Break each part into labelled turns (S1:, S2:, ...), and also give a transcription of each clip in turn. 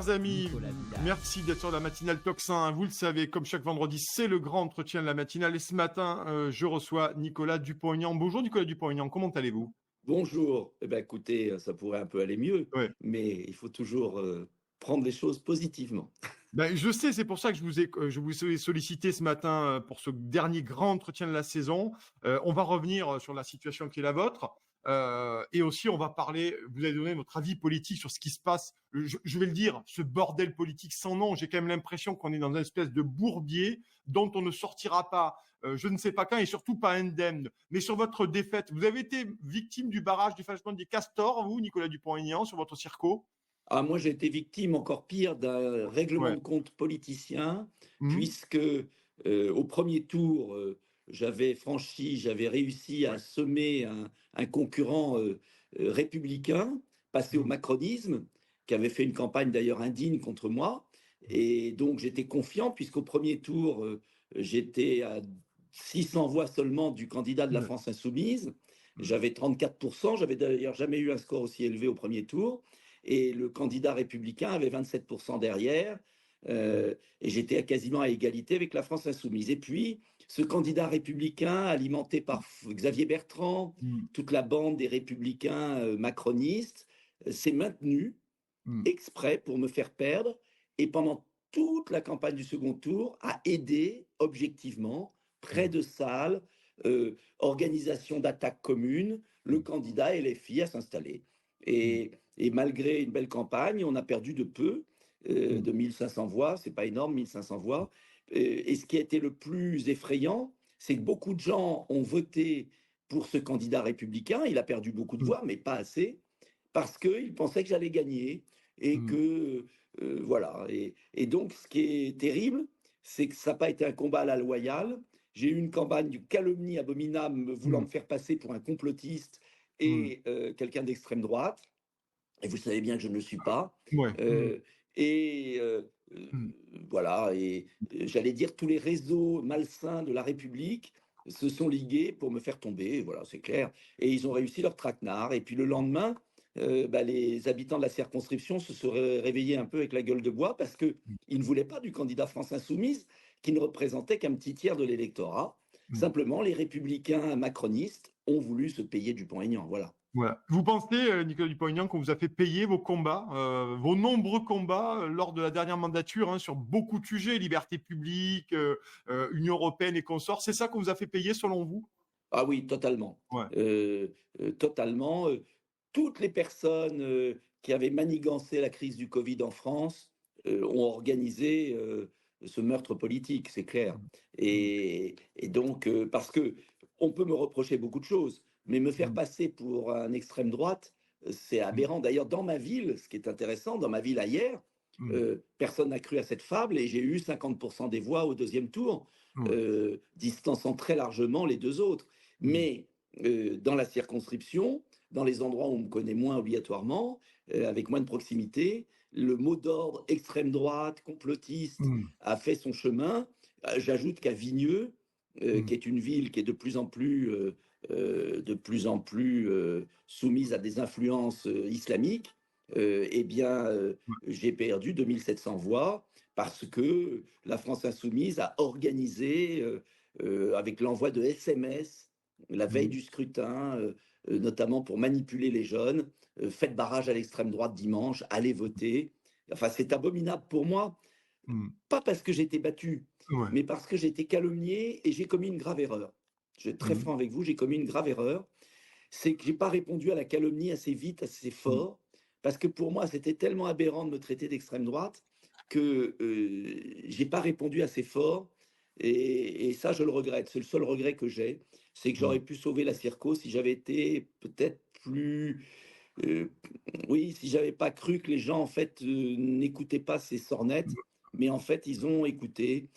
S1: Chers amis, merci d'être sur la matinale Toxin. Vous le savez, comme chaque vendredi, c'est le grand entretien de la matinale. Et ce matin, je reçois Nicolas Dupont-Aignan. Bonjour Nicolas Dupont-Aignan, comment allez-vous?
S2: Bonjour. Eh bien, écoutez, ça pourrait un peu aller mieux,
S1: Ouais.
S2: mais il faut toujours prendre les choses positivement.
S1: Ben, je sais, c'est pour ça que je vous ai sollicité ce matin pour ce dernier grand entretien de la saison. On va revenir sur la situation qui est la vôtre. Et aussi, on va parler, vous allez donner votre avis politique sur ce qui se passe. Je vais le dire, ce bordel politique sans nom. J'ai quand même l'impression qu'on est dans une espèce de bourbier dont on ne sortira pas, je ne sais pas quand et surtout pas indemne. Mais sur votre défaite, vous avez été victime du barrage du Frenchman des Castors, vous, Nicolas Dupont-Aignan, sur votre circo?
S2: Ah, moi, j'ai été victime encore pire d'un règlement
S1: Ouais.
S2: de compte politicien,
S1: Mhm.
S2: puisque au premier tour, j'avais réussi à semer un concurrent républicain, passé au
S1: Mhm.
S2: macronisme, qui avait fait une campagne d'ailleurs indigne contre moi. Et donc, j'étais confiant, puisqu'au premier tour, j'étais à 600 voix seulement du candidat de la
S1: Ouais.
S2: France insoumise.
S1: Mhm.
S2: J'avais 34%, j'avais d'ailleurs jamais eu un score aussi élevé au premier tour. Et le candidat républicain avait 27% derrière, et j'étais quasiment à égalité avec la France insoumise. Et puis, ce candidat républicain, alimenté par Xavier Bertrand,
S1: Mhm.
S2: toute la bande des républicains macronistes, s'est maintenu
S1: Mhm.
S2: exprès pour me faire perdre, et pendant toute la campagne du second tour, a aidé objectivement, près
S1: Mhm.
S2: de salles, organisation d'attaques communes, le
S1: Mhm.
S2: candidat LFI à s'installer.
S1: Mhm.
S2: Et malgré une belle campagne, on a perdu de peu,
S1: Mhm.
S2: de 1500 voix, c'est pas énorme, 1500 voix. Et ce qui a été le plus effrayant, c'est que beaucoup de gens ont voté pour ce candidat républicain. Il a perdu beaucoup de
S1: Mhm.
S2: voix, mais pas assez, parce qu'ils pensaient que j'allais gagner. Et
S1: Mhm.
S2: que, voilà. Et donc, ce qui est terrible, c'est que ça n'a pas été un combat à la loyale. J'ai eu une campagne de calomnie abominable, voulant me
S1: Mhm.
S2: faire passer pour un complotiste
S1: Mhm.
S2: et quelqu'un d'extrême droite. Et vous savez bien que je ne le suis pas.
S1: Ouais. Mhm.
S2: Euh, et
S1: Mhm.
S2: voilà. Et j'allais dire, tous les réseaux malsains de la République se sont ligués pour me faire tomber. Voilà, c'est clair. Et ils ont réussi leur traquenard. Et puis le lendemain, les habitants de la circonscription se seraient réveillés un peu avec la gueule de bois, parce qu'ils ne voulaient pas du candidat France Insoumise, qui ne représentait qu'un petit tiers de l'électorat.
S1: Mhm.
S2: Simplement, les républicains macronistes ont voulu se payer Dupont-Aignan. Voilà.
S1: Voilà. Vous pensez, Nicolas Dupont-Aignan, qu'on vous a fait payer vos combats, vos nombreux combats lors de la dernière mandature, hein, sur beaucoup de sujets, liberté publique, Union européenne et consorts. C'est ça qu'on vous a fait payer selon vous?
S2: Ah oui, totalement.
S1: Ouais.
S2: Totalement. Toutes les personnes qui avaient manigancé la crise du Covid en France ont organisé ce meurtre politique, c'est clair.
S1: Mhm.
S2: Et donc, parce que on peut me reprocher beaucoup de choses, mais me faire
S1: Mhm.
S2: passer pour un extrême droite, c'est aberrant. D'ailleurs, dans ma ville, ce qui est intéressant, dans ma ville ailleurs,
S1: Mhm.
S2: personne n'a cru à cette fable, et j'ai eu 50% des voix au deuxième tour,
S1: Ouais.
S2: distançant très largement les deux autres.
S1: Mhm.
S2: Mais dans la circonscription, dans les endroits où on me connaît moins obligatoirement, avec moins de proximité, le mot d'ordre extrême droite, complotiste,
S1: Mhm.
S2: a fait son chemin. J'ajoute qu'à Vigneux,
S1: Mhm.
S2: qui est une ville qui est de plus en plus soumise à des influences islamiques, eh bien, j'ai perdu 2700 voix, parce que la France insoumise a organisé, avec l'envoi de SMS, la veille
S1: Mhm.
S2: du scrutin, notamment pour manipuler les jeunes. Faites barrage à l'extrême droite dimanche, allez voter. Enfin, c'est abominable pour moi,
S1: Mhm.
S2: pas parce que j'ai été battu,
S1: Ouais.
S2: mais parce que j'ai été calomnié, et j'ai commis une grave erreur. Je vais être très
S1: Mhm.
S2: franc avec vous, j'ai commis une grave erreur. C'est que j'ai pas répondu à la calomnie assez vite, assez
S1: Mhm.
S2: fort, parce que pour moi, c'était tellement aberrant de me traiter d'extrême droite que j'ai pas répondu assez fort. Et ça, je le regrette. C'est le seul regret que j'ai, c'est que j'aurais
S1: Mhm.
S2: pu sauver la Circo si j'avais été peut-être plus, euh, oui, si j'avais pas cru que les gens en fait n'écoutaient pas ces sornettes, mais en fait ils ont écouté.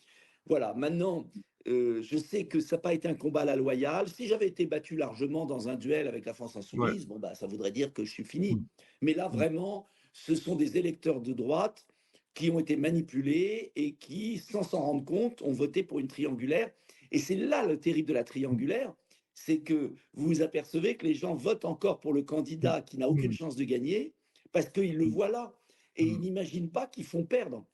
S2: Voilà, maintenant, je sais que ça n'a pas été un combat à la loyale. Si j'avais été battu largement dans un duel avec la France
S1: Ouais.
S2: insoumise, bon, bah, ça voudrait dire que je suis fini.
S1: Mhm.
S2: Mais là,
S1: Mhm.
S2: vraiment, ce sont des électeurs de droite qui ont été manipulés et qui, sans s'en rendre compte, ont voté pour une triangulaire. Et c'est là le terrible de la triangulaire, c'est que vous vous apercevez que les gens votent encore pour le candidat qui n'a aucune
S1: Mhm.
S2: chance de gagner, parce qu'ils le voient là. et ils n'imaginent pas qu'ils font perdre.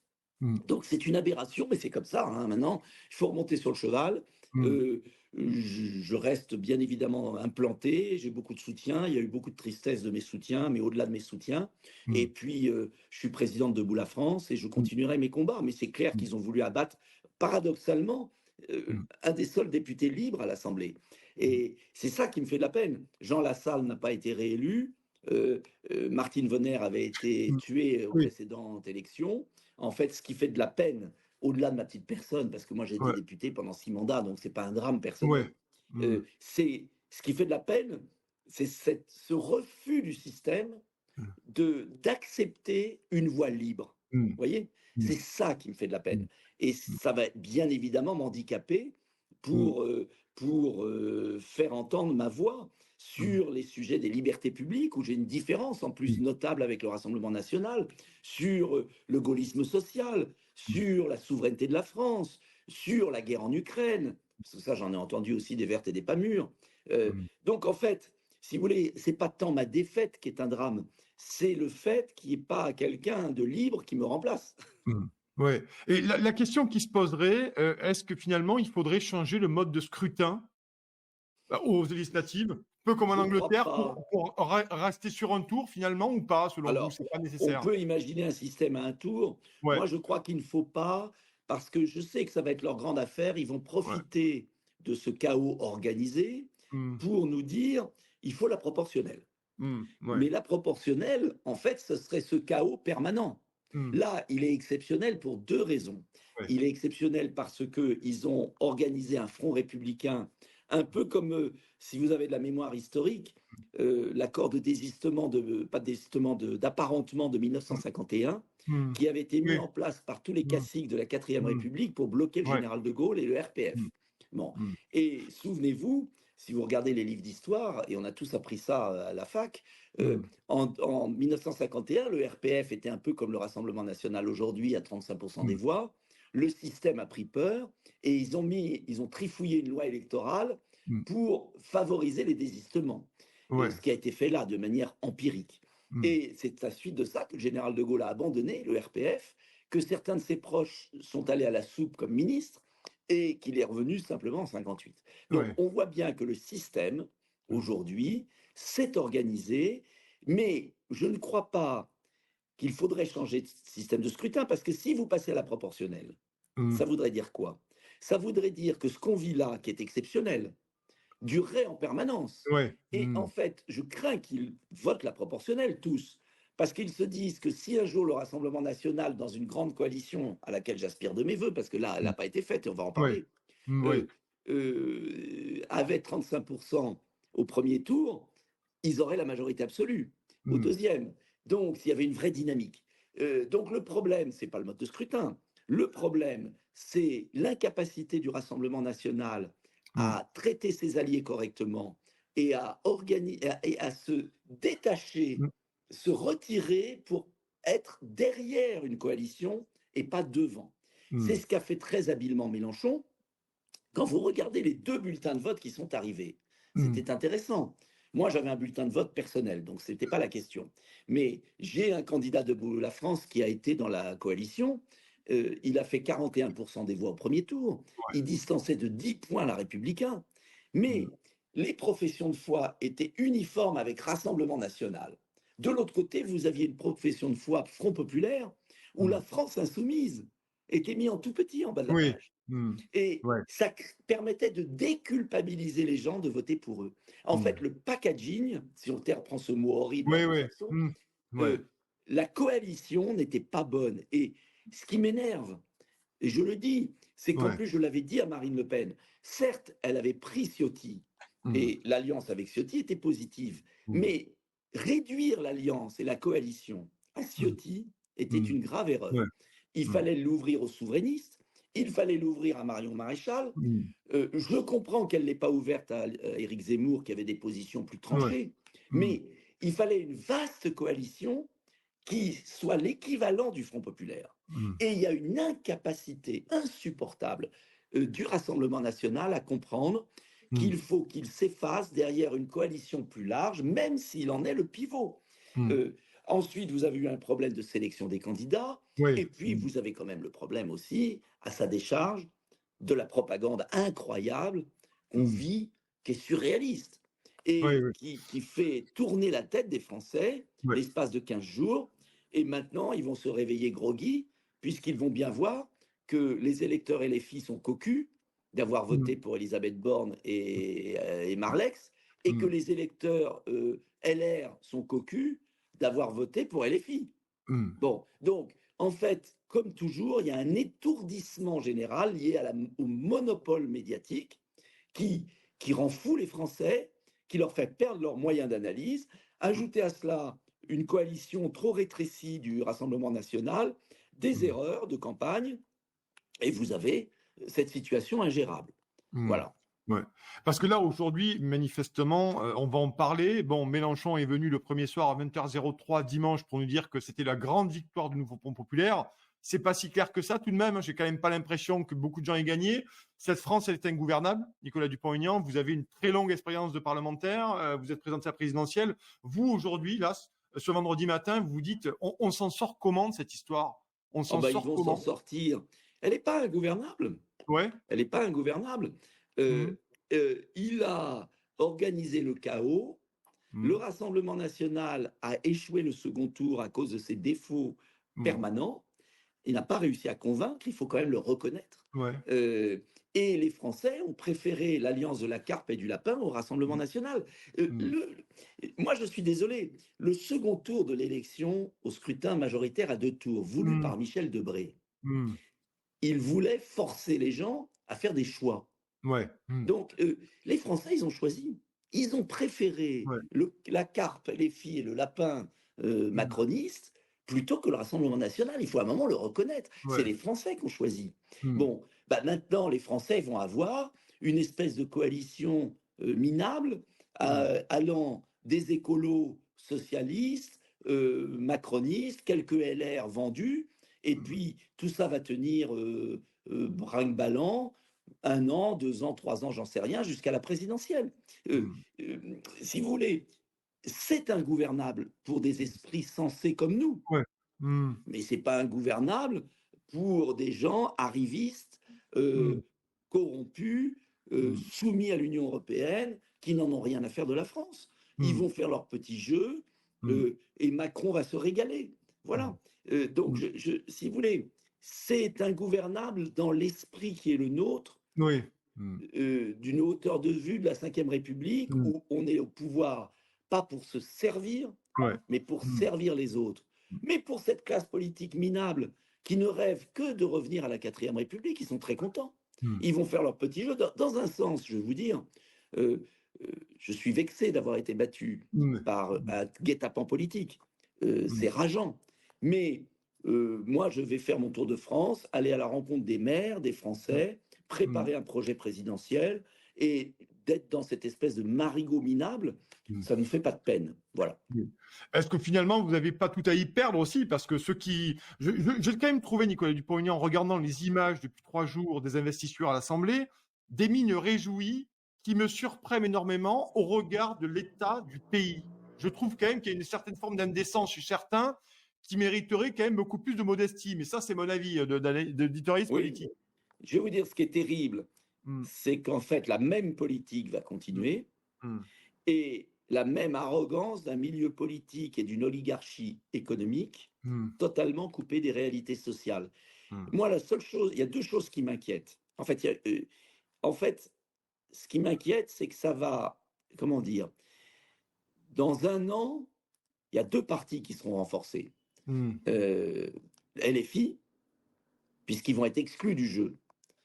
S1: mmh,
S2: Donc c'est une aberration, mais c'est comme ça, hein, maintenant, il faut remonter sur le cheval.
S1: mmh,
S2: Heu, je reste bien évidemment implanté, j'ai beaucoup de soutien, il y a eu beaucoup de tristesse de mes soutiens, mais au-delà de mes soutiens et
S1: mmh,
S2: puis, je suis président de Debout la France et je
S1: mmh,
S2: continuerai mes combats. Mais c'est clair
S1: mmh,
S2: qu'ils ont voulu abattre, paradoxalement,
S1: mmh,
S2: un des seuls députés libres à l'Assemblée
S1: mmh,
S2: et c'est ça qui me fait de la peine. Jean Lassalle n'a pas été réélu, heu Martine Vonner avait été
S1: mmh.
S2: tuée aux
S1: Oui,
S2: précédentes élections. En fait, ce qui fait de la peine, au-delà de ma petite personne, parce que moi j'ai été
S1: ouais,
S2: député pendant 6 mandats, donc c'est pas un drame
S1: ouais.
S2: personnel.
S1: Mmh,
S2: C'est ce qui fait de la peine, c'est ce refus du système
S1: mmh,
S2: d'accepter une voie libre.
S1: mmh,
S2: Vous voyez?
S1: mmh,
S2: C'est ça qui me fait de la
S1: mmh,
S2: peine. Et
S1: mmh,
S2: ça va bien évidemment m'handicaper
S1: mmh,
S2: pour faire entendre ma voix
S1: mmh,
S2: sur les sujets des libertés publiques, où j'ai une différence en plus
S1: mmh,
S2: notable avec le Rassemblement national, sur le gaullisme social,
S1: mmh,
S2: sur la souveraineté de la France, sur la guerre en Ukraine. Parce que ça, j'en ai entendu aussi des vertes et des pas mûres.
S1: mmh,
S2: Donc en fait, si vous voulez, c'est pas tant ma défaite qui est un drame, c'est le fait qu'il n'y ait pas quelqu'un de libre qui me remplace.
S1: mmh. Ouais, et la question qui se poserait, est-ce que finalement il faudrait changer le mode de scrutin, aux législatives, peu comme en
S2: Je crois
S1: Angleterre
S2: pas.
S1: pour rester sur un tour finalement ou pas selon vous?
S2: Alors,
S1: C'est pas
S2: on
S1: nécessaire?
S2: peut imaginer un système à un tour.
S1: Ouais,
S2: Moi, je crois qu'il ne faut pas, parce que je sais que ça va être leur grande affaire. Ils vont
S1: ouais.
S2: profiter de ce chaos organisé
S1: Mmh,
S2: pour nous dire il faut la proportionnelle.
S1: ouais,
S2: Mais la proportionnelle, en fait, ce serait ce chaos permanent.
S1: mmh,
S2: Là, il est exceptionnel pour deux raisons.
S1: ouais,
S2: Il est exceptionnel parce qu'ils ont organisé un front républicain, un peu comme, si vous avez de la mémoire historique, l'accord de désistement, pas de désistement, d'apparentement de
S1: mmh,
S2: 1951,
S1: mmh,
S2: qui avait été mis
S1: oui,
S2: en place par tous les
S1: mmh,
S2: caciques de la quatrième
S1: mmh,
S2: République pour bloquer le
S1: ouais,
S2: général de Gaulle et le
S1: mmh,
S2: RPF. Bon.
S1: mmh,
S2: Et souvenez-vous, si vous regardez les livres d'histoire, et on a tous appris ça à la fac,
S1: mmh,
S2: en 1951, le RPF était un peu comme le Rassemblement national aujourd'hui, à 35% des
S1: mmh,
S2: voix. Le système a pris peur et ils ont trifouillé une loi électorale
S1: mmh,
S2: pour favoriser les désistements.
S1: ouais,
S2: Ce qui a été fait là de manière empirique.
S1: mmh,
S2: Et c'est à suite de ça que le général de Gaulle a abandonné le RPF, que certains de ses proches sont allés à la soupe comme ministre et qu'il est revenu simplement en 58. Donc
S1: ouais,
S2: on voit bien que le système,
S1: mmh,
S2: aujourd'hui, s'est organisé, mais je ne crois pas qu'il faudrait changer de système de scrutin, parce que si vous passez à la proportionnelle,
S1: mmh,
S2: ça voudrait dire quoi? Ça voudrait dire que ce qu'on vit là, qui est exceptionnel, durerait en permanence.
S1: ouais,
S2: Et en
S1: mmh,
S2: fait, je crains qu'ils votent la proportionnelle tous, parce qu'ils se disent que si un jour le Rassemblement national, dans une grande coalition à laquelle j'aspire de mes voeux, parce que là, elle
S1: mmh,
S2: n'a pas été faite et on va en
S1: ouais,
S2: parler,
S1: mmh, ouais,
S2: euh, avait 35% au premier tour, ils auraient la majorité absolue au
S1: mmh,
S2: deuxième. Donc, s'il y avait une vraie dynamique. Donc, le problème, c'est pas le mode de scrutin. Le problème, c'est l'incapacité du Rassemblement national
S1: mmh,
S2: à traiter ses alliés correctement et à se détacher,
S1: mmh,
S2: se retirer pour être derrière une coalition et pas devant. C'est
S1: mmh,
S2: ce qu'a fait très habilement Mélenchon. Quand vous regardez les deux bulletins de vote qui sont arrivés,
S1: mmh,
S2: c'était intéressant. Moi, j'avais un bulletin de vote personnel, donc ce n'était pas la question. Mais j'ai un candidat de la France qui a été dans la coalition. Il a fait 41% des voix au premier tour. Il distançait de 10 points la Républicain.
S1: mmh,
S2: Mais les professions de foi étaient uniformes avec Rassemblement national. De l'autre côté, vous aviez une profession de foi Front populaire où
S1: mmh,
S2: la France insoumise était mise en tout petit en bas de la
S1: oui,
S2: page.
S1: mmh,
S2: Et
S1: ouais,
S2: ça permettait de déculpabiliser les gens de voter pour eux. En
S1: mmh,
S2: fait, le packaging, si on reprend ce mot horrible
S1: oui, oui,
S2: anglo-saxon,
S1: mmh, ouais,
S2: euh, la coalition n'était pas bonne. Et ce qui m'énerve, et je le dis, c'est qu'en
S1: ouais,
S2: plus, je l'avais dit à Marine Le Pen, certes, elle avait pris Ciotti,
S1: mmh,
S2: et l'alliance avec Ciotti était positive,
S1: mmh,
S2: mais réduire l'alliance et la coalition à
S1: mmh,
S2: Ciotti était
S1: mmh,
S2: une grave erreur.
S1: ouais,
S2: Il
S1: mmh,
S2: fallait l'ouvrir aux souverainistes, il fallait l'ouvrir à Marion Maréchal.
S1: mmh,
S2: Je comprends qu'elle ne l'ait pas ouverte à Éric Zemmour, qui avait des positions plus
S1: ouais,
S2: tranchées,
S1: mmh,
S2: mais il fallait une vaste coalition qui soit l'équivalent du Front populaire.
S1: mmh,
S2: Et il y a une incapacité insupportable du Rassemblement national à comprendre
S1: mmh,
S2: qu'il faut qu'il s'efface derrière une coalition plus large, même s'il en est le pivot.
S1: mmh,
S2: Euh, Ensuite, vous avez eu un problème de sélection des candidats.
S1: Oui.
S2: Et puis, vous avez quand même le problème aussi, à sa décharge, de la propagande incroyable qu'on
S1: Mmh.
S2: vit, qui est surréaliste
S1: Oui,
S2: et
S1: oui.
S2: qui fait tourner la tête des Français
S1: Ouais.
S2: l'espace de 15 jours. Et maintenant, ils vont se réveiller groggy, puisqu'ils vont bien voir que les électeurs et les filles sont cocus d'avoir
S1: Mmh.
S2: voté pour Elisabeth Borne et Marlex, et que
S1: Mmh.
S2: les électeurs LR sont cocus d'avoir voté pour LFI.
S1: Mmh.
S2: Bon, donc, en fait, comme toujours, il y a un étourdissement général lié au monopole médiatique qui, qui rend fou les Français, qui leur fait perdre leurs moyens d'analyse.
S1: Mmh.
S2: Ajoutez à cela une coalition trop rétrécie du Rassemblement national, des
S1: Mmh.
S2: erreurs de campagne, et vous avez cette situation ingérable.
S1: Mmh.
S2: Voilà.
S1: Ouais. Parce que là, aujourd'hui, manifestement, on va en parler. Bon, Mélenchon est venu le premier soir à 20h03 dimanche pour nous dire que c'était la grande victoire du nouveau Front populaire. C'est pas si clair que ça tout de même, hein. J'ai quand même pas l'impression que beaucoup de gens aient gagné. Cette France, elle est ingouvernable. Nicolas Dupont-Aignan, vous avez une très longue expérience de parlementaire. Vous êtes présenté à la présidentielle. Vous, aujourd'hui, là, ce vendredi matin, vous vous dites, on s'en sort comment de cette histoire? On
S2: Oh
S1: s'en
S2: bah, ils
S1: sort
S2: vont s'en
S1: comment?
S2: sortir. Elle n'est pas ingouvernable.
S1: Ouais.
S2: Elle n'est pas ingouvernable.
S1: Mmh.
S2: Il a organisé le chaos. Le
S1: Mmh.
S2: Rassemblement national a échoué le second tour à cause de ses défauts
S1: Mmh.
S2: permanents. Il n'a pas réussi à convaincre, il faut quand même le reconnaître.
S1: Ouais.
S2: Euh, et les Français ont préféré l'alliance de la carpe et du lapin au Rassemblement
S1: Mmh.
S2: national.
S1: Mmh.
S2: Moi, je suis désolé. Le second tour de l'élection au scrutin majoritaire à 2 tours, voulu
S1: Mmh.
S2: par Michel Debré,
S1: Mmh.
S2: il voulait forcer les gens à faire des choix.
S1: Ouais. Mmh.
S2: Donc, les Français, ils ont choisi. Ils ont préféré
S1: Ouais.
S2: la carpe, les filles et le lapin
S1: Mmh.
S2: macroniste plutôt que le Rassemblement national. Il faut à un moment le reconnaître. C'est
S1: Ouais.
S2: les Français qui ont choisi.
S1: Mmh.
S2: Bon, bah maintenant, les Français vont avoir une espèce de coalition minable
S1: Mmh.
S2: allant des écolos socialistes, macronistes, quelques LR vendus, et
S1: Mmh.
S2: puis tout ça va tenir brinque-ballant 1 an, 2 ans, 3 ans, j'en sais rien, jusqu'à la présidentielle. Euh,
S1: Mmh.
S2: euh, si vous voulez, c'est ingouvernable pour des esprits sensés comme nous,
S1: Ouais. Mmh.
S2: mais c'est pas ingouvernable pour des gens arrivistes,
S1: Mmh.
S2: corrompus,
S1: Mmh.
S2: soumis à l'Union européenne, qui n'en ont rien à faire de la France. Ils
S1: Mmh.
S2: vont faire leur petit jeu
S1: Mmh.
S2: et Macron va se régaler.
S1: Mmh.
S2: Voilà. Donc,
S1: Mmh.
S2: si vous voulez, c'est ingouvernable dans l'esprit qui est le nôtre,
S1: Oui. Mmh.
S2: d'une hauteur de vue de la Ve République
S1: Mmh.
S2: où on est au pouvoir pas pour se servir,
S1: Ouais.
S2: mais pour
S1: Mmh.
S2: servir les autres. Mais pour cette classe politique minable qui ne rêve que de revenir à la Quatrième République, ils sont très contents.
S1: Mmh.
S2: Ils vont faire leur petit jeu. Dans un sens, je vais vous dire, euh, je suis vexé d'avoir été battu
S1: Mmh.
S2: par un guet-apens politique.
S1: Mmh.
S2: C'est rageant. Mais moi, je vais faire mon tour de France, aller à la rencontre des maires, des
S1: Mmh.
S2: Français,
S1: Mmh.
S2: préparer un projet présidentiel et d'être dans cette espèce de marigot minable,
S1: Mmh.
S2: ça ne me fait pas de peine. Voilà.
S1: Mmh. Est-ce que finalement, vous n'avez pas tout à y perdre aussi? Parce que ceux qui. J'ai quand même trouvé, Nicolas Dupont-Aignan, en regardant les images depuis 3 jours des investitures à l'Assemblée, des mines réjouies qui me surprennent énormément au regard de l'état du pays. Je trouve quand même qu'il y a une certaine forme d'indécence chez certains qui mériteraient quand même beaucoup plus de modestie. Mais ça, c'est mon avis d'éditorialiste
S2: Oui,
S1: politique.
S2: je vais vous dire ce qui est terrible,
S1: Mmh.
S2: c'est qu'en fait, la même politique va
S1: Mmh.
S2: continuer
S1: Mmh.
S2: et la même arrogance d'un milieu politique et d'une oligarchie économique
S1: Mmh.
S2: totalement coupée des réalités sociales.
S1: Mmh.
S2: Moi, la seule chose, il y a 2 choses qui m'inquiètent. En fait, ce qui m'inquiète, c'est que ça va, comment dire, dans 1 an, il y a 2 partis qui seront renforcés.
S1: Mmh.
S2: LFI, puisqu'ils vont être exclus du jeu.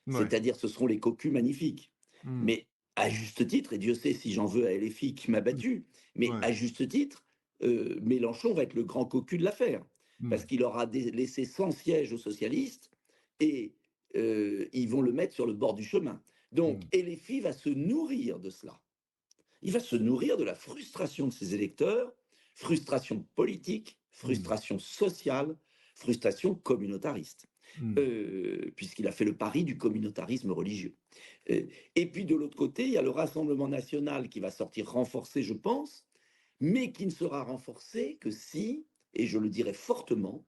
S1: Ouais.
S2: C'est-à-dire, ce seront les cocus magnifiques.
S1: Mmh.
S2: Mais à juste titre, et Dieu sait si j'en veux à LFI qui m'a
S1: Mmh.
S2: battu, mais
S1: Ouais.
S2: à juste titre, Mélenchon va être le grand cocu de l'affaire,
S1: Mmh.
S2: parce qu'il aura laissé 100 sièges aux socialistes et ils vont le mettre sur le bord du chemin. Donc,
S1: Mmh.
S2: LFI va se nourrir de cela. Il va se nourrir de la frustration de ses électeurs, frustration politique,
S1: Mmh.
S2: frustration sociale, frustration communautariste,
S1: Mmh.
S2: puisqu'il a fait le pari du communautarisme religieux. Et puis de l'autre côté, il y a le Rassemblement national qui va sortir renforcé, je pense, mais qui ne sera renforcé que si et je le dirais fortement,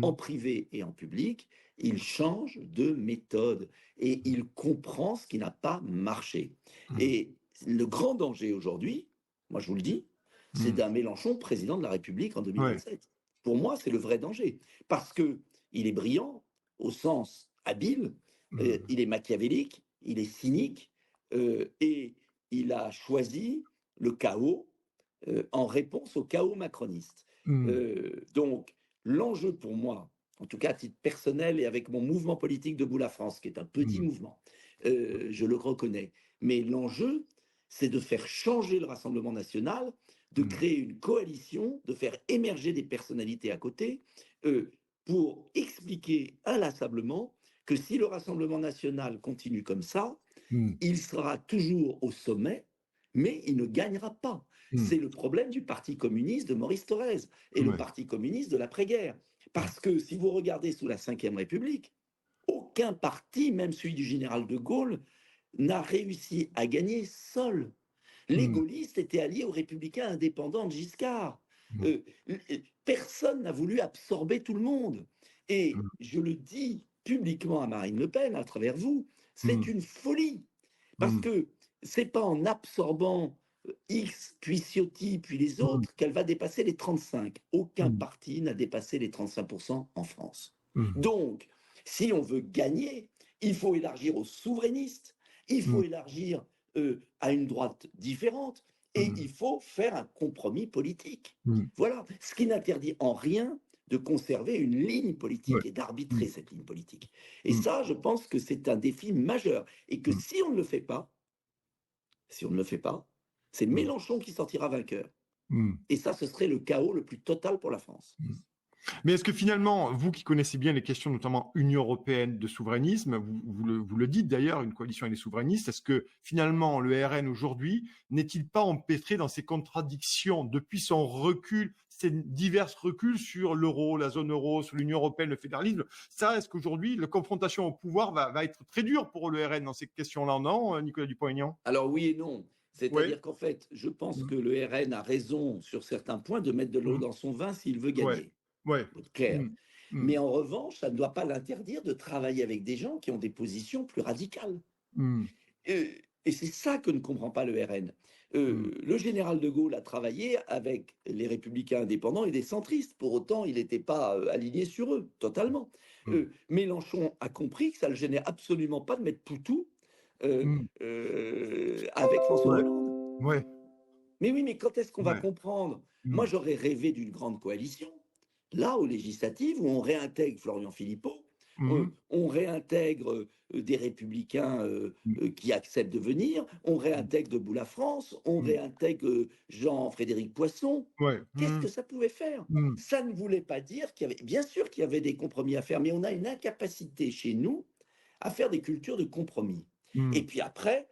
S2: en
S1: Mmh.
S2: privé et en public, il change de méthode et il comprend ce qui n'a pas marché.
S1: Mmh.
S2: Et le grand danger aujourd'hui, moi je vous le dis, c'est
S1: Mmh.
S2: d'un Mélenchon président de la République en
S1: Ouais.
S2: 2027. Pour moi, c'est le vrai danger. Parce que il est brillant au sens habile,
S1: Mmh.
S2: il est machiavélique, il est cynique, et il a choisi le chaos en réponse au chaos macroniste.
S1: Mmh.
S2: Donc, l'enjeu pour moi, en tout cas à titre personnel et avec mon mouvement politique Debout la France, qui est un petit
S1: Mmh.
S2: mouvement, je le reconnais, mais l'enjeu, c'est de faire changer le Rassemblement national, de
S1: Mmh.
S2: créer une coalition, de faire émerger des personnalités à côté, euh, pour expliquer inlassablement que si le Rassemblement national continue comme ça,
S1: Mmh.
S2: il sera toujours au sommet, mais il ne gagnera pas.
S1: Mmh.
S2: C'est le problème du Parti communiste de Maurice Thorez et le
S1: Ouais.
S2: Parti communiste de l'après-guerre.
S1: Mmh.
S2: Parce que si vous regardez sous la Ve République, aucun parti, même celui du général de Gaulle, n'a réussi à gagner seul. Les
S1: Mmh.
S2: gaullistes étaient alliés aux républicains indépendants de Giscard.
S1: Mmh.
S2: Euh, Personne n'a voulu absorber tout le monde. Et
S1: Mmh.
S2: je le dis publiquement à Marine Le Pen, à travers vous, c'est
S1: Mmh.
S2: une folie. Parce
S1: Mmh.
S2: que c'est pas en absorbant X, puis Ciotti, puis les
S1: Mmh.
S2: autres qu'elle va dépasser les 35. Aucun
S1: Mmh.
S2: parti n'a dépassé les 35% en France.
S1: Mmh.
S2: Donc, si on veut gagner, il faut élargir aux souverainistes, il faut
S1: Mmh.
S2: élargir à une droite différente, et
S1: Mmh.
S2: il faut faire un compromis politique.
S1: Mmh.
S2: Voilà, ce qui n'interdit en rien de conserver une ligne
S1: Ouais.
S2: politique et
S1: Mmh.
S2: d'arbitrer cette ligne politique. Et
S1: Mmh.
S2: ça, je pense que c'est un défi majeur, et que
S1: Mmh.
S2: si on ne le fait pas, si on ne le fait pas, c'est
S1: Mmh.
S2: Mélenchon qui sortira vainqueur.
S1: Mmh.
S2: Et ça, ce serait le chaos le plus total pour la France.
S1: Mmh. Mais est-ce que finalement, vous qui connaissez bien les questions, notamment Union européenne de souverainisme, vous le dites d'ailleurs, une coalition avec les souverainistes, est-ce que finalement le RN aujourd'hui n'est-il pas empêtré dans ces contradictions depuis son recul, ces divers reculs sur l'euro, la zone euro, sur l'Union européenne, le fédéralisme? Ça, est-ce qu'aujourd'hui, la confrontation au pouvoir va être très dure pour le RN dans ces questions-là, non, Nicolas Dupont-Aignan?
S2: Alors oui et non.
S1: Oui.
S2: C'est-à-dire qu'en fait, je pense
S1: Mmh.
S2: que le RN a raison sur certains points de mettre de l'eau
S1: Mmh.
S2: dans son vin s'il veut
S1: Ouais.
S2: gagner.
S1: Ouais.
S2: Faut être clair.
S1: Mmh. Mmh.
S2: Mais en revanche, ça ne doit pas l'interdire de travailler avec des gens qui ont des positions plus radicales.
S1: Mmh.
S2: Et c'est ça que ne comprend pas le RN.
S1: Mmh.
S2: Le général de Gaulle a travaillé avec les républicains indépendants et des centristes. Pour autant, il n'était pas aligné sur eux, totalement.
S1: Mmh.
S2: Mélenchon a compris que ça ne le gênait absolument pas de mettre Poutou
S1: Mmh.
S2: avec François
S1: Ouais.
S2: Hollande.
S1: Ouais.
S2: Mais oui, mais quand est-ce qu'on va
S1: Ouais.
S2: comprendre? Moi,
S1: Mmh.
S2: j'aurais rêvé d'une grande coalition, là, aux législatives, où on réintègre Florian Philippot,
S1: Mmh.
S2: on réintègre des républicains
S1: Mmh.
S2: qui acceptent de venir, on
S1: Mmh.
S2: réintègre Debout la France, on
S1: Mmh.
S2: réintègre Jean-Frédéric Poisson.
S1: Ouais.
S2: Qu'est-ce
S1: Mmh.
S2: que ça pouvait faire?
S1: Mmh.
S2: Ça ne voulait pas dire qu'il y avait, bien sûr qu'il y avait des compromis à faire, mais on a une incapacité chez nous à faire des cultures de compromis. Et
S1: Mmh.
S2: puis après,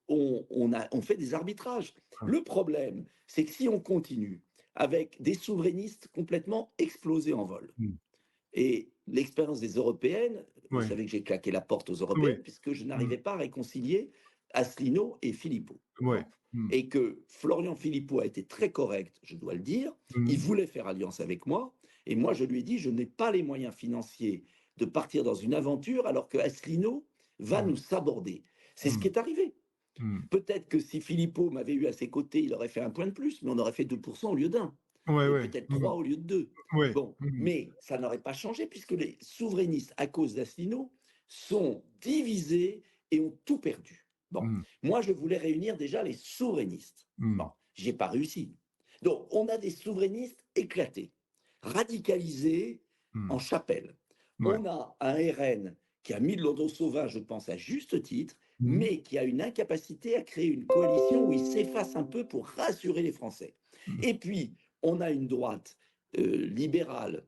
S2: on fait des arbitrages.
S1: Ouais.
S2: Le problème, c'est que si on continue avec des souverainistes complètement explosés en vol,
S1: Mmh.
S2: et l'expérience des européennes, vous
S1: Ouais.
S2: savez que j'ai claqué la porte aux
S1: Oui.
S2: européennes puisque je
S1: Mmh.
S2: n'arrivais pas à réconcilier Asselineau et Philippot.
S1: Ouais.
S2: Bon.
S1: Mmh.
S2: Et que Florian Philippot a été très correct, je dois le dire. Il
S1: Mmh.
S2: voulait faire alliance avec moi. Et moi, je lui ai dit, je n'ai pas les moyens financiers de partir dans une aventure alors que Asselineau va
S1: Mmh.
S2: nous saborder. C'est ce
S1: Mmh.
S2: qui est arrivé.
S1: Mmh.
S2: Peut-être que si Philippot m'avait eu à ses côtés, il aurait fait un point de plus, mais on aurait fait 2% au lieu d'un,
S1: Ouais,
S2: et
S1: ouais.
S2: peut-être
S1: Mmh.
S2: 3 au lieu de 2.
S1: Ouais.
S2: Bon,
S1: Mmh.
S2: mais ça n'aurait pas changé puisque les souverainistes, à cause d'Asselineau, sont divisés et ont tout perdu. Bon,
S1: Mmh.
S2: moi je voulais réunir déjà les souverainistes.
S1: Mmh.
S2: Bon, j'ai pas réussi. Donc on a des souverainistes éclatés, radicalisés
S1: Mmh.
S2: en chapelle.
S1: Ouais.
S2: On a un RN qui a mis de l'eau sauvage, je pense à juste titre,
S1: Mmh.
S2: mais qui a une incapacité à créer une coalition où il s'efface un peu pour rassurer les Français.
S1: Mmh.
S2: Et puis, on a une droite libérale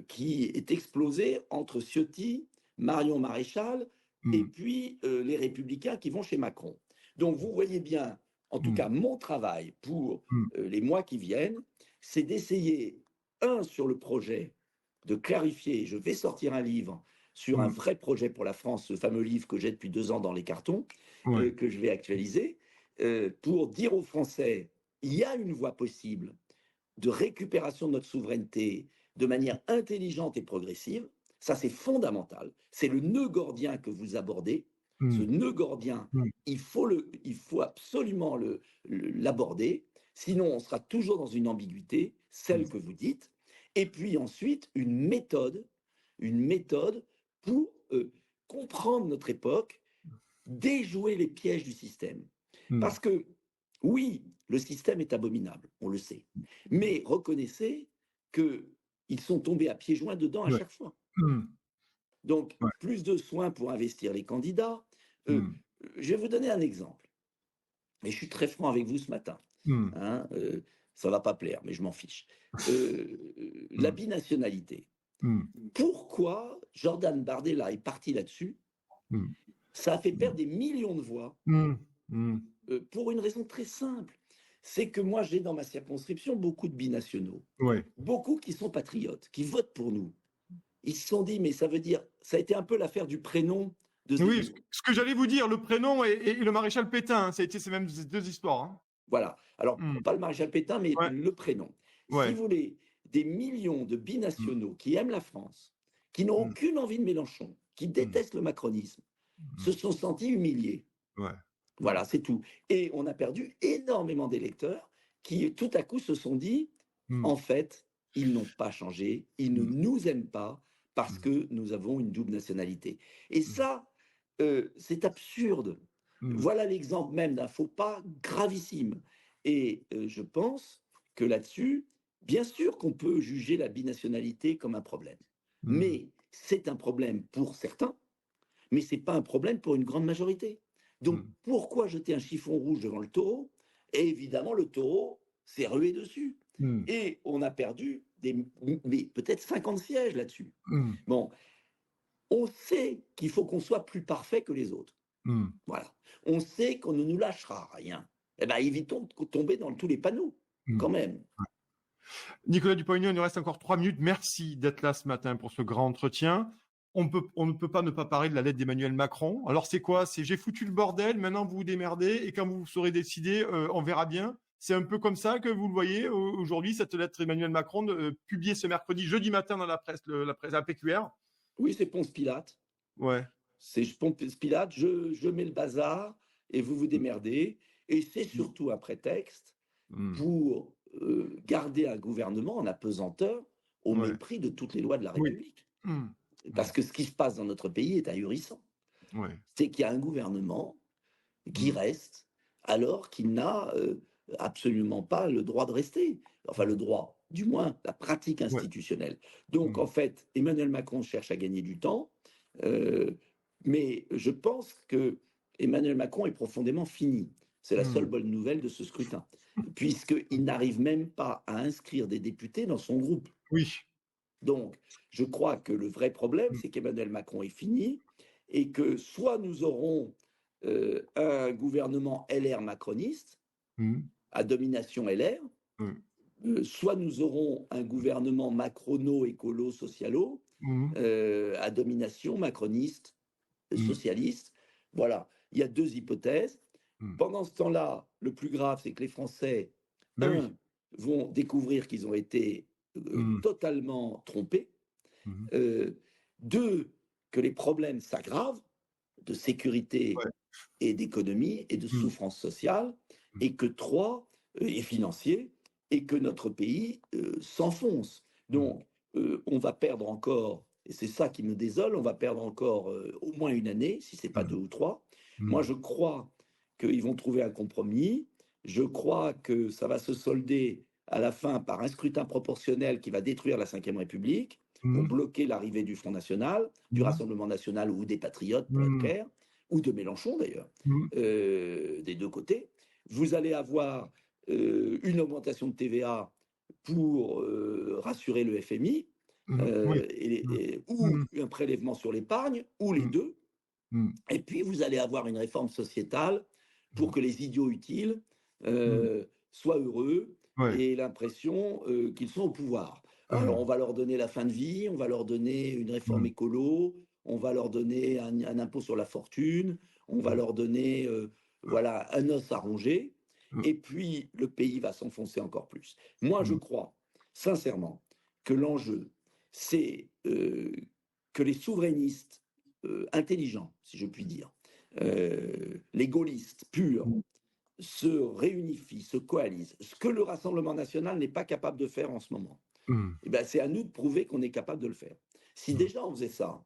S2: qui est explosée entre Ciotti, Marion Maréchal, et
S1: Mmh.
S2: puis les Républicains qui vont chez Macron. Donc, vous voyez bien, en tout
S1: Mmh.
S2: cas, mon travail pour
S1: Mmh.
S2: les mois qui viennent, c'est d'essayer, sur le projet, de clarifier. Je vais sortir un livre sur un
S1: Mmh.
S2: vrai projet pour la France, ce fameux livre que j'ai depuis 2 ans dans les cartons,
S1: Ouais.
S2: que je vais actualiser, pour dire aux Français, il y a une voie possible de récupération de notre souveraineté de manière intelligente et progressive. Ça, c'est fondamental. C'est le nœud gordien que vous abordez. Ce
S1: Mmh.
S2: nœud gordien,
S1: Mmh.
S2: il faut absolument l'aborder. Sinon, on sera toujours dans une ambiguïté,
S1: Mmh.
S2: celle que vous dites. Et puis ensuite, une méthode pour comprendre notre époque, déjouer les pièges du système.
S1: Mmh.
S2: Parce que, oui, le système est abominable, on le sait. Mais reconnaissez qu'ils sont tombés à pieds joints dedans à
S1: Ouais.
S2: chaque fois.
S1: Mmh.
S2: Donc,
S1: Ouais.
S2: plus de soins pour investir les candidats. Euh,
S1: Mmh.
S2: je vais vous donner un exemple. Et je suis très franc avec vous ce matin.
S1: Mmh.
S2: Hein, ça ne va pas plaire, mais je m'en fiche. La
S1: Mmh.
S2: binationalité.
S1: Mmh.
S2: Pourquoi Jordan Bardella est parti là-dessus?
S1: Mmh.
S2: Ça a fait perdre des millions de voix
S1: Mmh. Mmh.
S2: pour une raison très simple. C'est que moi, j'ai dans ma circonscription beaucoup de binationaux,
S1: Ouais.
S2: beaucoup qui sont patriotes, qui votent pour nous. Ils se sont dit, mais ça veut dire, ça a été un peu l'affaire du prénom de
S1: Oui,
S2: Zemmour.
S1: ce que j'allais vous dire, le prénom et le maréchal Pétain, hein, ça a été ces mêmes 2 histoires, hein.
S2: Voilà. Alors,
S1: Mmh.
S2: pas le maréchal Pétain, mais
S1: Ouais.
S2: le prénom. Si
S1: Ouais.
S2: vous voulez, des millions de
S1: Mmh.
S2: binationaux qui aiment la France, qui n'ont
S1: Mmh.
S2: aucune envie de Mélenchon, qui
S1: Mmh.
S2: détestent le macronisme, se
S1: Mmh.
S2: sont sentis humiliés.
S1: Ouais. Ouais.
S2: Voilà, c'est tout. Et on a perdu énormément d'électeurs qui, tout à coup, se sont dit,
S1: Mmh.
S2: en fait, ils n'ont pas changé, ils ne
S1: Mmh.
S2: nous aiment pas parce
S1: Mmh.
S2: que nous avons une double nationalité. Et
S1: Mmh.
S2: ça, c'est absurde.
S1: Mmh.
S2: Voilà l'exemple même d'un faux pas gravissime. Et je pense que là-dessus, bien sûr qu'on peut juger la binationalité comme un problème.
S1: Mmh.
S2: Mais c'est un problème pour certains, mais ce n'est pas un problème pour une grande majorité. Donc
S1: Mmh.
S2: pourquoi jeter un chiffon rouge devant le taureau? Et évidemment, le taureau s'est rué dessus.
S1: Mmh.
S2: Et on a perdu peut-être 50 sièges là-dessus.
S1: Mmh.
S2: Bon, on sait qu'il faut qu'on soit plus parfait que les autres.
S1: Mmh.
S2: Voilà. On sait qu'on ne nous lâchera rien. Eh bien, évitons de tomber dans tous les panneaux,
S1: Mmh.
S2: quand même.
S1: Nicolas Dupont-Aignan, il nous reste encore 3 minutes. Merci d'être là ce matin pour ce grand entretien. On ne peut pas ne pas parler de la lettre d'Emmanuel Macron. Alors, c'est quoi? C'est j'ai foutu le bordel, maintenant vous vous démerdez, et quand vous saurez décider, on verra bien. C'est un peu comme ça que vous le voyez aujourd'hui, cette lettre Emmanuel Macron, publiée ce mercredi, jeudi matin dans la presse, la presse, la PQR.
S2: Oui, c'est Ponce Pilate.
S1: Ouais.
S2: C'est Ponce Pilate, je mets le bazar et vous vous démerdez. Et c'est
S1: Mmh.
S2: surtout un prétexte
S1: Mmh.
S2: pour garder un gouvernement en apesanteur au
S1: Ouais.
S2: mépris de toutes les lois de la
S1: Oui.
S2: République.
S1: Mmh.
S2: Parce
S1: Ouais.
S2: que ce qui se passe dans notre pays est ahurissant.
S1: Ouais.
S2: C'est qu'il y a un gouvernement qui
S1: Mmh.
S2: reste alors qu'il n'a absolument pas le droit de rester. Enfin, le
S1: Mmh.
S2: droit, du moins la pratique
S1: Ouais.
S2: institutionnelle. Donc,
S1: Mmh.
S2: en fait, Emmanuel Macron cherche à gagner du temps, euh, mais je pense que Emmanuel Macron est profondément fini. C'est la seule
S1: Mmh.
S2: bonne nouvelle de ce scrutin, puisqu'il n'arrive même pas à inscrire des députés dans son groupe.
S1: Oui.
S2: Donc, je crois que le vrai problème,
S1: Mmh.
S2: c'est qu'Emmanuel Macron est fini et que soit nous aurons un gouvernement LR macroniste
S1: Mmh.
S2: à domination LR,
S1: Mmh.
S2: soit nous aurons un gouvernement macrono-écolo-socialo
S1: Mmh.
S2: à domination macroniste,
S1: Mmh.
S2: socialiste. Voilà, il y a deux hypothèses.
S1: Mmh.
S2: Pendant ce temps-là, le plus grave, c'est que les Français,
S1: Ben oui.
S2: vont découvrir qu'ils ont été
S1: Mmh.
S2: totalement trompés.
S1: Mmh.
S2: Deux, que les problèmes s'aggravent de sécurité
S1: Ouais.
S2: et d'économie et de
S1: Mmh.
S2: souffrance sociale.
S1: Mmh.
S2: Et que trois, et financier, et que notre pays s'enfonce.
S1: Mmh.
S2: Donc, on va perdre encore, et c'est ça qui me désole, on va perdre encore au moins une année, si ce n'est pas
S1: Mmh.
S2: 2 ou 3. Moi,
S1: Mmh.
S2: je crois qu'ils vont trouver un compromis. Je crois que ça va se solder à la fin par un scrutin proportionnel qui va détruire la Ve République pour
S1: Mmh.
S2: bloquer l'arrivée du Front National, du
S1: Mmh.
S2: Rassemblement National ou des Patriotes, pour être
S1: Mmh.
S2: clair, ou de Mélenchon d'ailleurs,
S1: Mmh.
S2: des deux côtés. Vous allez avoir une augmentation de TVA pour rassurer le FMI,
S1: Mmh. Oui. Mmh.
S2: ou
S1: Mmh.
S2: un prélèvement sur l'épargne, ou les
S1: Mmh.
S2: deux.
S1: Mmh.
S2: Et puis, vous allez avoir une réforme sociétale pour
S1: Mmh.
S2: que les idiots utiles
S1: Mmh.
S2: soient heureux
S1: Ouais.
S2: et l'impression qu'ils sont au pouvoir. Alors,
S1: Mmh.
S2: on va leur donner la fin de vie, on va leur donner une réforme
S1: Mmh.
S2: écolo, on va leur donner un impôt sur la fortune, on va
S1: Mmh.
S2: leur donner
S1: Ouais.
S2: voilà, un os à ronger.
S1: Mm.
S2: et puis le pays va s'enfoncer encore plus. Moi, je
S1: Mm.
S2: crois sincèrement que l'enjeu, c'est que les souverainistes intelligents, si je puis dire, les gaullistes purs, se réunifient, se coalisent, ce que le Rassemblement national n'est pas capable de faire en ce moment.
S1: Mm.
S2: Eh ben, c'est à nous de prouver qu'on est capable de le faire. Si
S1: Mm.
S2: déjà on faisait ça,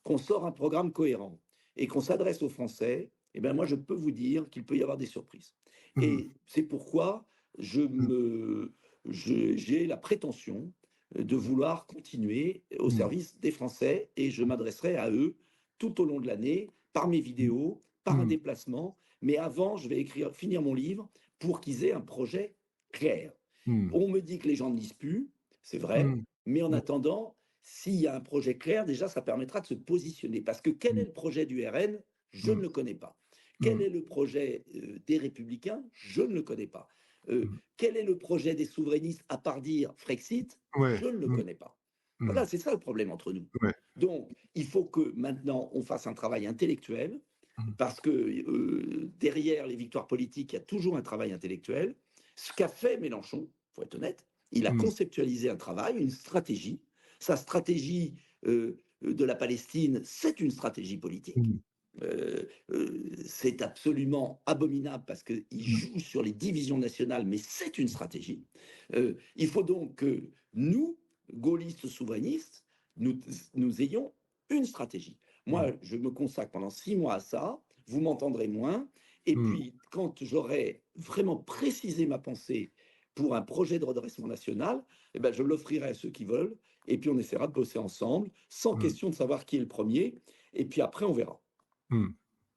S2: qu'on sort un programme cohérent et qu'on s'adresse aux Français, eh ben moi je peux vous dire qu'il peut y avoir des surprises.
S1: Mm.
S2: Et c'est pourquoi
S1: Mm.
S2: j'ai la prétention de vouloir continuer au
S1: Mm.
S2: service des Français et je m'adresserai à eux tout au long de l'année par mes vidéos, par un
S1: Mm.
S2: déplacement. Mais avant, je vais finir mon livre pour qu'ils aient un projet clair.
S1: Mm.
S2: On me dit que les gens ne lisent plus, c'est vrai,
S1: Mm.
S2: mais en
S1: Mm.
S2: attendant, s'il y a un projet clair, déjà, ça permettra de se positionner. Parce que quel est le projet du RN? Je ne
S1: Mm.
S2: le connais pas. Quel
S1: Mm.
S2: est le projet des Républicains? Je ne le connais pas.
S1: Mm.
S2: Quel est le projet des souverainistes, à part dire Frexit?
S1: Ouais.
S2: Je ne le
S1: Mm.
S2: connais pas.
S1: Mm.
S2: Voilà, c'est ça le problème entre nous.
S1: Ouais.
S2: Donc, il faut que maintenant, on fasse un travail intellectuel,
S1: Mm.
S2: parce que derrière les victoires politiques, il y a toujours un travail intellectuel. Ce qu'a fait Mélenchon, il faut être honnête, il a
S1: Mm.
S2: conceptualisé un travail, une stratégie. Sa stratégie de la Palestine, c'est une stratégie politique.
S1: Mm.
S2: C'est absolument abominable parce qu'il
S1: Mm.
S2: joue sur les divisions nationales, mais c'est une stratégie. Il faut donc que nous, gaullistes souverainistes, nous ayons une stratégie.
S1: Mm.
S2: Moi, je me consacre pendant 6 mois à ça, vous m'entendrez moins, et
S1: Mm.
S2: puis quand j'aurai vraiment précisé ma pensée pour un projet de redressement national, eh ben, je l'offrirai à ceux qui veulent, et puis on essaiera de bosser ensemble, sans
S1: Mm.
S2: question de savoir qui est le premier, et puis après on verra.
S1: Mm.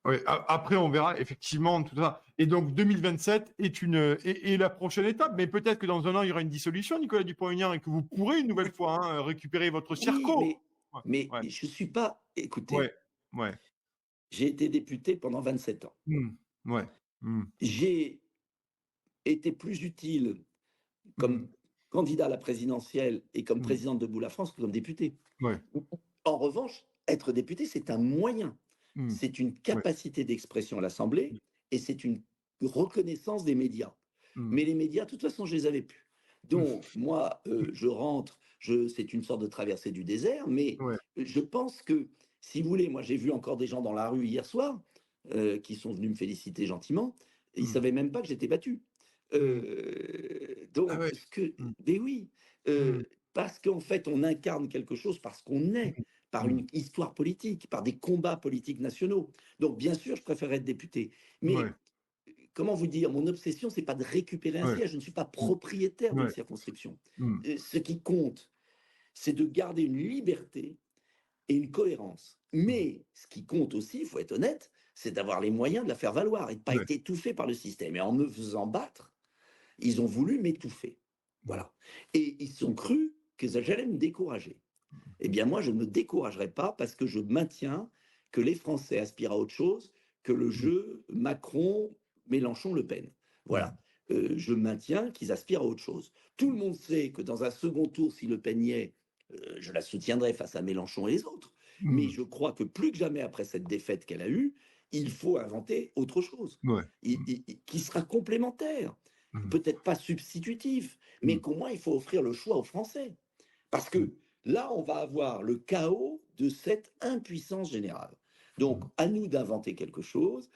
S1: Oui, après, on verra effectivement tout ça. Et donc, 2027 est la prochaine étape. Mais peut-être que dans un an, il y aura une dissolution, Nicolas Dupont-Aignan, et que vous pourrez une nouvelle fois récupérer votre
S2: Oui,
S1: circo. Ouais,
S2: mais
S1: ouais,
S2: je ne suis pas. Écoutez,
S1: ouais, ouais.
S2: j'ai été député pendant 27 ans.
S1: Mm. Ouais. Mm.
S2: J'ai été plus utile
S1: Mm.
S2: comme candidat à la présidentielle et comme
S1: Mm.
S2: président de Debout la France que comme député.
S1: Ouais.
S2: En revanche, être député, c'est un moyen.
S1: Mm.
S2: C'est une
S1: Ouais.
S2: capacité d'expression à l'Assemblée et c'est une reconnaissance des médias.
S1: Mm.
S2: Mais les médias, de toute façon, je les avais plus.
S1: Mm.
S2: Donc, moi, je rentre, c'est une sorte de traversée du désert, mais
S1: Ouais.
S2: je pense que, si vous voulez, moi, j'ai vu encore des gens dans la rue hier soir qui sont venus me féliciter gentiment. Ils ne
S1: Mm.
S2: savaient même pas que j'étais battu.
S1: Mm. Ah
S2: Donc,
S1: ouais. Mm.
S2: mais oui,
S1: Mm.
S2: parce qu'en fait, on incarne quelque chose parce qu'on est par
S1: Mm.
S2: une histoire politique, par des combats politiques nationaux. Donc, bien sûr, je préférerais être député.
S1: Ouais.
S2: Mais comment vous dire, mon obsession, c'est pas de récupérer un
S1: Ouais.
S2: siège. Je ne suis pas
S1: Mm.
S2: propriétaire d'une
S1: Ouais.
S2: circonscription.
S1: Mm.
S2: Ce qui compte, c'est de garder une liberté et une cohérence.
S1: Mm.
S2: Mais ce qui compte aussi, il faut être honnête, c'est d'avoir les moyens de la faire valoir et de ne pas
S1: Ouais.
S2: être étouffé par le système. Et en me faisant battre, ils ont voulu m'étouffer.
S1: Mm.
S2: Voilà. Et ils ont cru que j'allais me décourager. Eh bien, moi, je ne me découragerai pas parce que je maintiens que les Français aspirent à autre chose que le
S1: Mm.
S2: jeu Macron, Mélenchon, Le Pen.
S1: Mm.
S2: Voilà. Je maintiens qu'ils aspirent à autre chose. Tout le monde sait que dans un second tour, si Le Pen y est, je la soutiendrai face à Mélenchon et les autres. Mais
S1: Mm.
S2: je crois que plus que jamais après cette défaite qu'elle a eue, il faut inventer autre chose
S1: Ouais. Mm.
S2: qui sera complémentaire,
S1: Mm.
S2: peut-être pas substitutif, mais
S1: Mm.
S2: qu'au moins il faut offrir le choix aux Français. Parce
S1: Mm.
S2: que là, on va avoir le chaos de cette impuissance générale. Donc,
S1: Mm.
S2: à nous d'inventer quelque chose.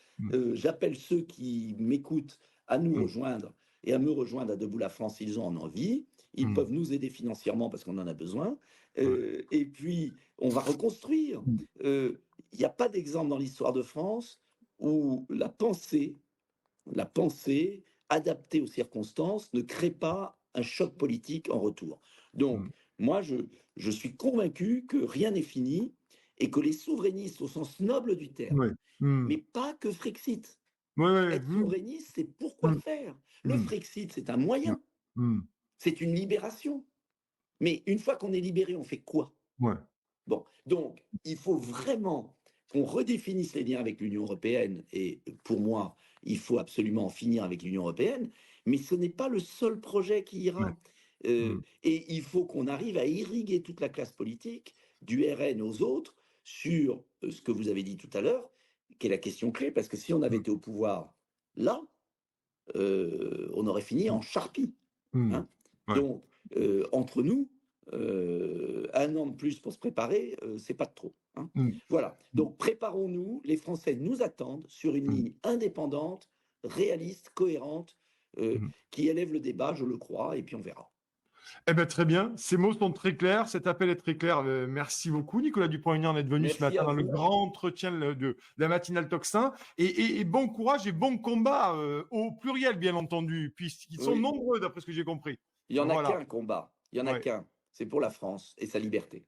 S2: J'appelle ceux qui m'écoutent à nous
S1: Mm.
S2: rejoindre et à me rejoindre à Debout la France s'ils ont en envie. Ils
S1: Mm.
S2: peuvent nous aider financièrement parce qu'on en a besoin.
S1: Ouais.
S2: Et puis, on va reconstruire.
S1: Mm.
S2: Il n'y a pas d'exemple dans l'histoire de France où la pensée adaptée aux circonstances ne crée pas un choc politique en retour. Donc,
S1: Mm.
S2: moi, je suis convaincu que rien n'est fini et que les souverainistes, au sens noble du terme,
S1: Ouais. Mm.
S2: mais pas que Frexit.
S1: Ouais, ouais.
S2: Être
S1: Mm.
S2: souverainiste, c'est pourquoi
S1: Mm.
S2: faire. Le
S1: Mm.
S2: Frexit, c'est un
S1: Mm.
S2: moyen,
S1: Mm.
S2: c'est une libération. Mais une fois qu'on est libéré, on fait quoi?
S1: Ouais.
S2: Bon, donc, il faut vraiment qu'on redéfinisse les liens avec l'Union européenne. Et pour moi, il faut absolument en finir avec l'Union européenne. Mais ce n'est pas le seul projet qui
S1: Ouais.
S2: ira.
S1: Mm.
S2: Et il faut qu'on arrive à irriguer toute la classe politique, du RN aux autres, sur ce que vous avez dit tout à l'heure, qui est la question clé. Parce que si on avait
S1: Mm.
S2: été au pouvoir là, on aurait fini
S1: Mmh.
S2: en charpie.
S1: Mmh.
S2: Hein.
S1: Ouais.
S2: Donc, entre nous, 1 an de plus pour se préparer, c'est pas de trop. Hein.
S1: Mmh.
S2: Voilà.
S1: Mmh.
S2: Donc, préparons-nous. Les Français nous attendent sur une
S1: Mmh.
S2: ligne indépendante, réaliste, cohérente,
S1: Mmh.
S2: qui élève le débat, je le crois, et puis on verra.
S1: Eh ben, très bien. Ces mots sont très clairs. Cet appel est très clair. Merci beaucoup, Nicolas Dupont-Aignan, d'être venu ce
S2: Merci
S1: matin
S2: à
S1: dans le
S2: vous.
S1: grand entretien de la matinale Tocsin. Et bon courage et bon combat au pluriel, bien entendu, puisqu'ils sont
S2: Oui,
S1: nombreux, d'après ce que j'ai compris.
S2: il y en a
S1: Voilà.
S2: qu'un combat, il y en a
S1: Ouais.
S2: qu'un. C'est pour la France et sa liberté.